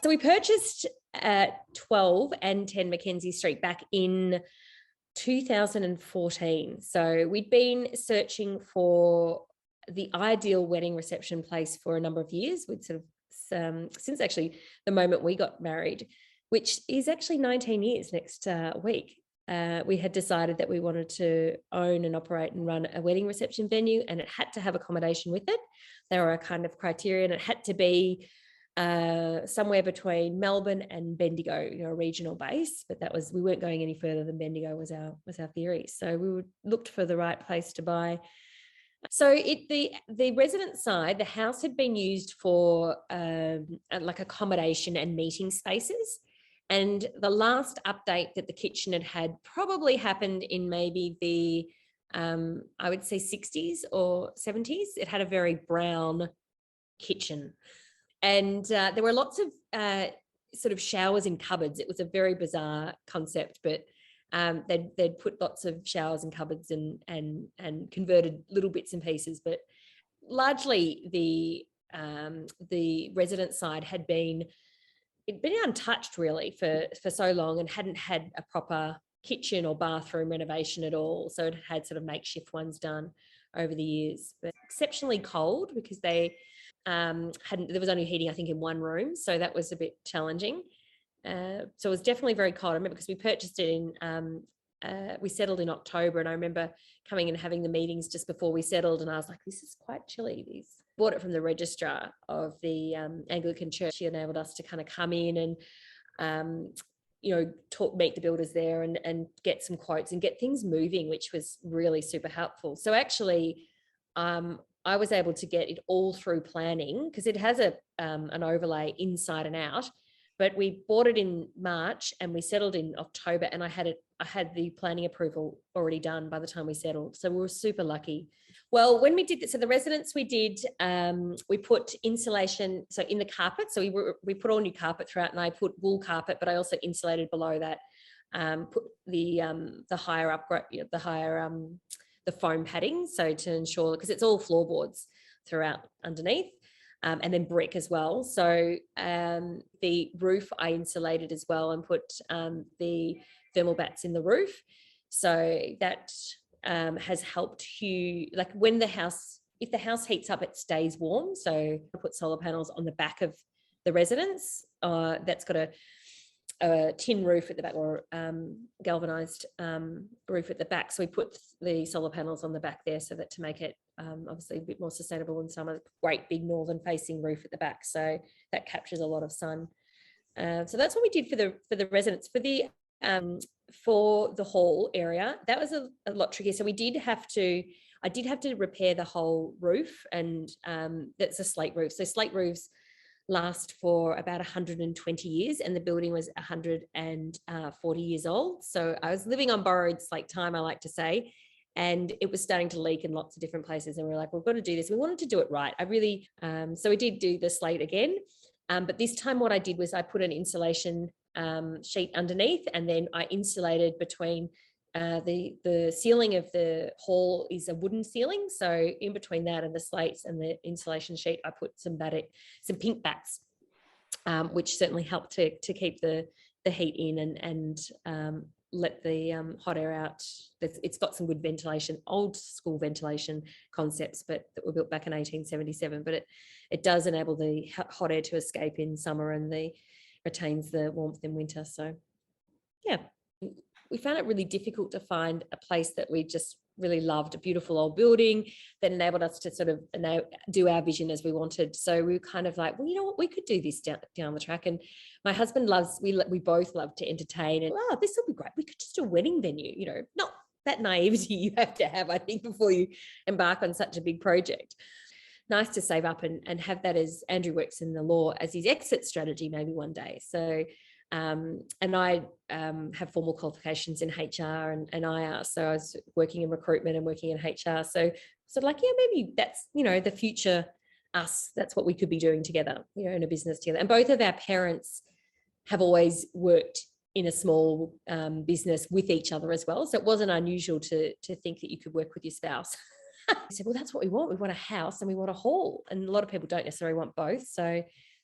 So we purchased 12 and 10 Mackenzie Street back in 2014. So we'd been searching for the ideal wedding reception place for a number of years. We'd sort of, since actually the moment we got married, which is actually 19 years next week. We had decided that we wanted to own and operate and run a wedding reception venue, and it had to have accommodation with it. There were a kind of criteria, and it had to be somewhere between Melbourne and Bendigo, a regional base. But we weren't going any further than Bendigo was our theory. So we looked for the right place to buy. So the resident side, the house had been used for like accommodation and meeting spaces. And the last update that the kitchen had probably happened in maybe the, I would say 60s or 70s. It had a very brown kitchen. And there were lots of sort of showers in cupboards. It was a very bizarre concept, but they'd put lots of showers and cupboards and converted little bits and pieces. But largely the resident side it'd been untouched really for so long and hadn't had a proper kitchen or bathroom renovation at all. So it had sort of makeshift ones done over the years. But exceptionally cold because there was only heating, I think, in one room. So that was a bit challenging. So it was definitely very cold. I remember because we purchased it we settled in October, and I remember coming and having the meetings just before we settled, and I was like, this is quite chilly. Bought it from the registrar of the Anglican Church. She enabled us to kind of come in and meet the builders there and get some quotes and get things moving, which was really super helpful. So actually I was able to get it all through planning because it has an overlay inside and out. But we bought it in March and we settled in October, and I had the planning approval already done by the time we settled. So we were super lucky. Well, when we did this, so the residence we did, we put insulation, so in the carpet. So we put all new carpet throughout, and I put wool carpet, but I also insulated below that, put the higher upgrade, the foam padding. So to ensure, because it's all floorboards throughout underneath. And then brick as well. So the roof I insulated as well and put the thermal bats in the roof. So that has helped like when if the house heats up, it stays warm. So I put solar panels on the back of the residence. That's got a tin roof at the back, or galvanized roof at the back. So we put the solar panels on the back there so that to make it obviously a bit more sustainable in summer. Great big northern facing roof at the back, so that captures a lot of sun. So that's what we did for the residents. For the hall area, that was a lot trickier. So I did have to repair the whole roof, and that's a slate roof. So slate roofs last for about 120 years, and the building was 140 years old. So I was living on borrowed slate time, I like to say, and it was starting to leak in lots of different places. And we were like, we've got to do this. We wanted to do it right. So we did do the slate again. But this time what I did was I put an insulation sheet underneath, and then I insulated between the ceiling of the hall is a wooden ceiling. So in between that and the slates and the insulation sheet, I put some pink bats, which certainly helped to keep the heat in and let the hot air out. It's got some good ventilation, old school ventilation concepts, but that were built back in 1877. But it does enable the hot air to escape in summer, and retains the warmth in winter. So yeah, we found it really difficult to find a place that we just really loved, a beautiful old building that enabled us to sort of do our vision as we wanted. So we were kind of like, well, you know what, we could do this down the track. And my husband we both love to entertain, and this will be great. We could just do a wedding venue, not that naivety you have to have, I think, before you embark on such a big project. Nice to save up and have that, as Andrew works in the law, as his exit strategy maybe one day. So and I have formal qualifications in HR and IR. So I was working in recruitment and working in HR. So like, yeah, maybe that's, the future us. That's what we could be doing together, in a business together. And both of our parents have always worked in a small business with each other as well. So it wasn't unusual to think that you could work with your spouse. I said, well, that's what we want. We want a house and we want a hall. And a lot of people don't necessarily want both. So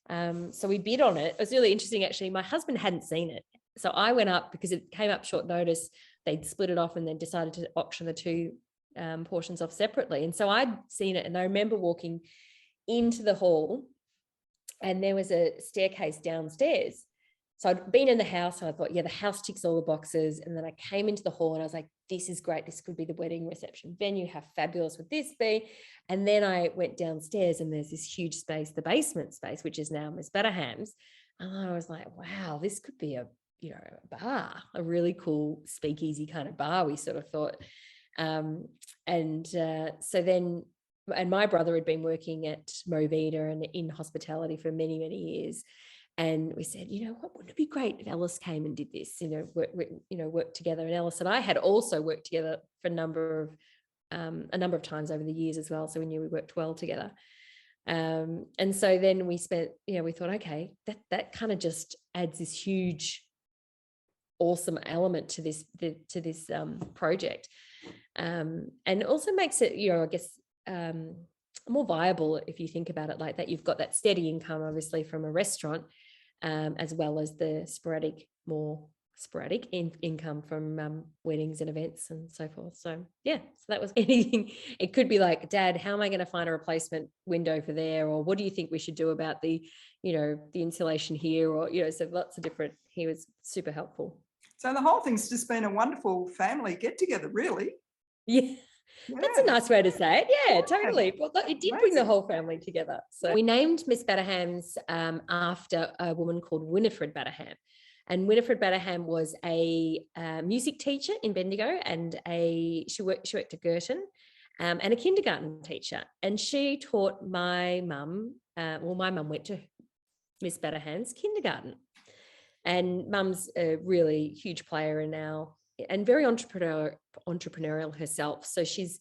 So we bid on it. It was really interesting, actually. My husband hadn't seen it. So I went up because it came up short notice. They'd split it off and then decided to auction the two portions off separately. And so I'd seen it. And I remember walking into the hall and there was a staircase downstairs. So I'd been in the house and I thought, yeah, the house ticks all the boxes. And then I came into the hall and I was like, this is great. This could be the wedding reception venue. How fabulous would this be? And then I went downstairs and there's this huge space, the basement space, which is now Miss Batterhams. And I was like, wow, this could be a bar, a really cool speakeasy kind of bar, we sort of thought. So then, and my brother had been working at Movida and in hospitality for many, many years. And we said, what, wouldn't it be great if Alice came and did this, work together. And Alice and I had also worked together for a number of times over the years as well. So we knew we worked well together. And so then we spent, we thought, okay, that kind of just adds this huge, awesome element to this project. And also makes it, I guess, more viable if you think about it like that. You've got that steady income, obviously, from a restaurant, as well as the more sporadic income from weddings and events and so forth. So yeah, so that was anything. It could be like, Dad, how am I going to find a replacement window for there? Or what do you think we should do about the insulation here? Or, so lots of different, he was super helpful. So the whole thing's just been a wonderful family get together, really. Yeah. That's a nice way to say it. Yeah, totally. Well, it did bring the whole family together. So we named Miss Batterhams after a woman called Winifred Batterham. And Winifred Batterham was a music teacher in Bendigo, and she worked at Girton, and a kindergarten teacher. And she taught my mum. My mum went to Miss Batterham's kindergarten, and Mum's a really huge player and very entrepreneurial herself. So she's,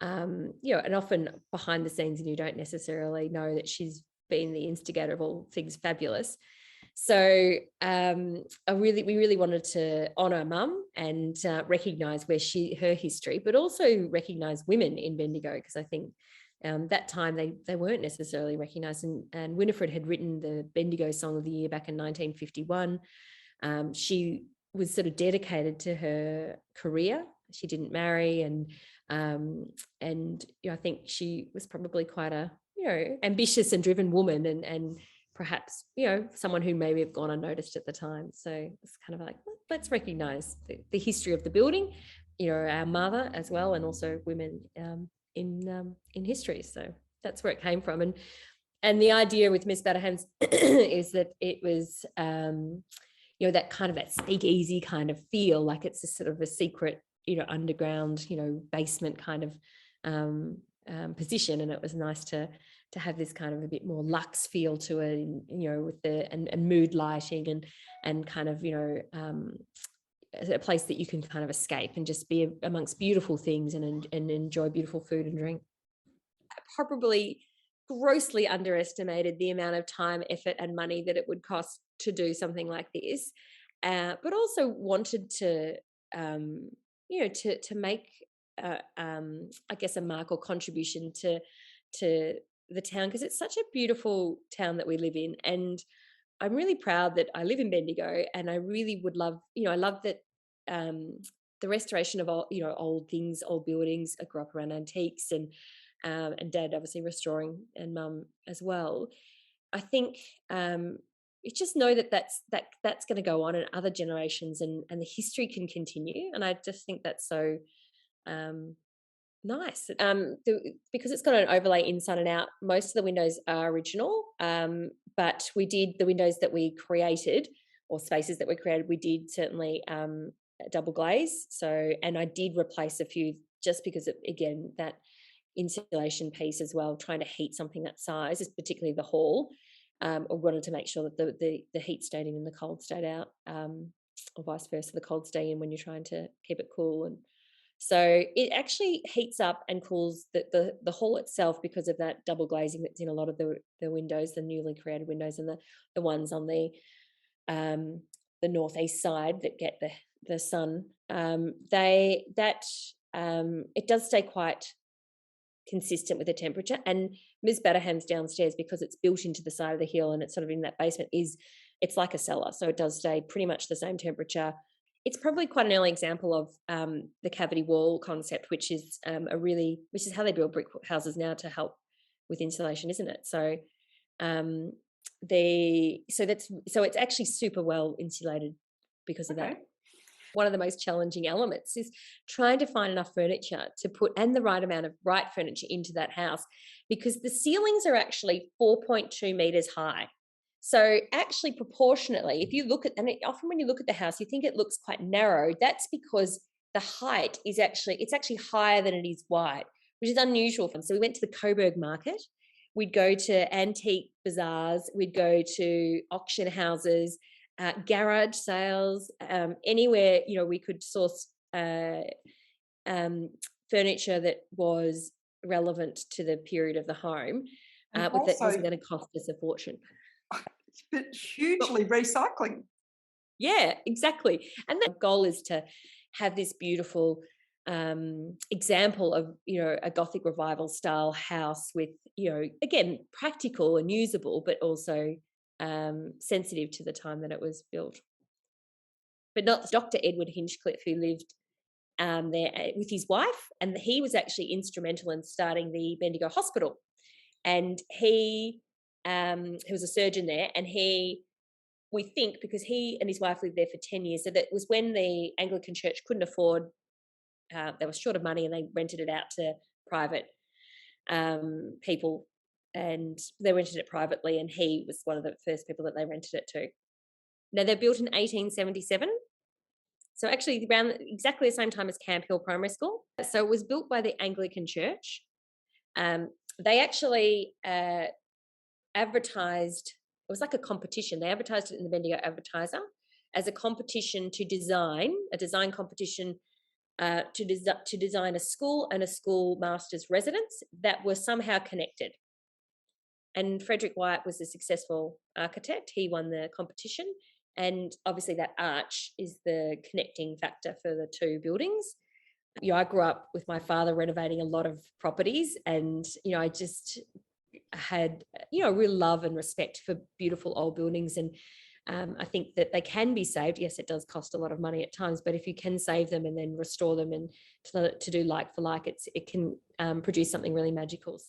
and often behind the scenes, and you don't necessarily know that she's been the instigator of all things fabulous. So we really wanted to honour Mum and recognise her history, but also recognise women in Bendigo, because I think that time they weren't necessarily recognised. And Winifred had written the Bendigo Song of the Year back in 1951. She was sort of dedicated to her career. She didn't marry, and I think she was probably quite a ambitious and driven woman, and perhaps someone who maybe have gone unnoticed at the time. So it's kind of like, let's recognise the history of the building, our mother as well, and also women in history. So that's where it came from. And the idea with Miss Batterhams is that it was that kind of that speakeasy kind of feel, like it's a sort of a secret, underground, basement kind of position. And it was nice to have this kind of a bit more luxe feel to it, with and mood lighting and kind of, a place that you can kind of escape and just be amongst beautiful things and enjoy beautiful food and drink. I probably grossly underestimated the amount of time, effort, and money that it would cost to do something like this, but also wanted to, to make, I guess, a mark or contribution to the town, because it's such a beautiful town that we live in. And I'm really proud that I live in Bendigo, and I really would love, I love that the restoration of all, old things, old buildings. I grew up around antiques, and Dad obviously restoring, and Mum as well. I think you just know that that's going to go on in other generations, and the history can continue. And I just think that's so nice. Because it's got an overlay inside and out. Most of the windows are original, but we did the windows that we created, or spaces that we created, we did certainly double glaze. So, and I did replace a few just because of, again, that insulation piece as well, trying to heat something that size, is particularly the hall. I wanted to make sure that the heat stayed in and the cold stayed out, or vice versa, the cold stay in when you're trying to keep it cool. And so it actually heats up and cools the hall itself because of that double glazing that's in a lot of the windows, the newly created windows, and the ones on the northeast side that get the sun. It does stay quite consistent with the temperature. And Ms. Batterhams downstairs, because it's built into the side of the hill and it's sort of in that basement, it's like a cellar. So it does stay pretty much the same temperature. It's probably quite an early example of the cavity wall concept, which is how they build brick houses now to help with insulation, isn't it? So it's actually super well insulated because of that. One of the most challenging elements is trying to find enough furniture to put, and the right amount of right furniture into that house, because the ceilings are actually 4.2 meters high. So actually proportionately, if you look at, and often when you look at the house, you think it looks quite narrow. That's because the height it's actually higher than it is wide, which is unusual. So we went to the Coburg market. We'd go to antique bazaars. We'd go to auction houses, garage sales, anywhere, we could source furniture that was relevant to the period of the home, that wasn't going to cost us a fortune. But hugely recycling. Yeah, exactly. And the goal is to have this beautiful example of, a Gothic revival style house with, again, practical and usable, but also sensitive to the time that it was built. But not Dr. Edward Hinchcliffe, who lived there with his wife, and he was actually instrumental in starting the Bendigo Hospital. And he was a surgeon there, and we think, because he and his wife lived there for 10 years, so that was when the Anglican Church couldn't afford, they were short of money, and they rented it out to private people, and they rented it privately, and he was one of the first people that they rented it to. Now, they're built in 1877, so actually around exactly the same time as Camp Hill Primary School. So it was built by the Anglican Church. They actually advertised, it was like a competition. They advertised it in the Bendigo Advertiser as a competition to design, a design competition to design a school and a school master's residence that were somehow connected. And Frederick Wyatt was a successful architect. He won the competition. And obviously that arch is the connecting factor for the two buildings. I grew up with my father renovating a lot of properties, and, I just had, real love and respect for beautiful old buildings. And I think that they can be saved. Yes, it does cost a lot of money at times, but if you can save them and then restore them and to do like for like, it can produce something really magical. So